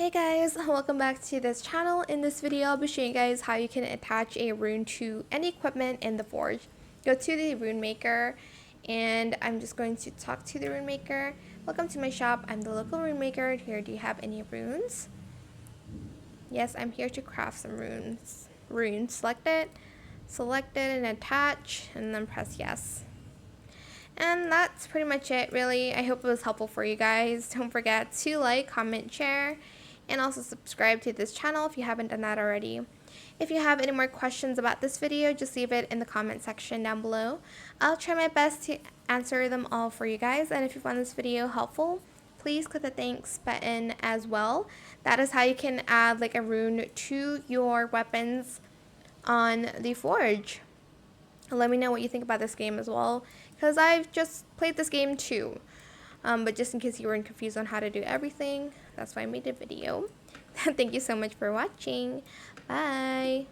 Hey guys, welcome back to this channel. In this video, I'll be showing you guys how you can attach a rune to any equipment in the forge. Go to the Rune Maker, and I'm just going to talk to the Rune Maker. Welcome to my shop. I'm the local Rune Maker. Here, do you have any runes? Yes, I'm here to craft some runes. Select it and attach, and then press yes. And that's pretty much it, really. I hope it was helpful for you guys. Don't forget to like, comment, share, and also subscribe to this channel if you haven't done that already. If you have any more questions about this video, just leave it in the comment section down below. I'll try my best to answer them all for you guys. And if you found this video helpful, please click the thanks button as well. That is how you can add like a rune to your weapons on the forge. Let me know what you think about this game as well, because I've just played this game too. But just in case you weren't confused on how to do everything, that's why I made a video. Thank you so much for watching. Bye.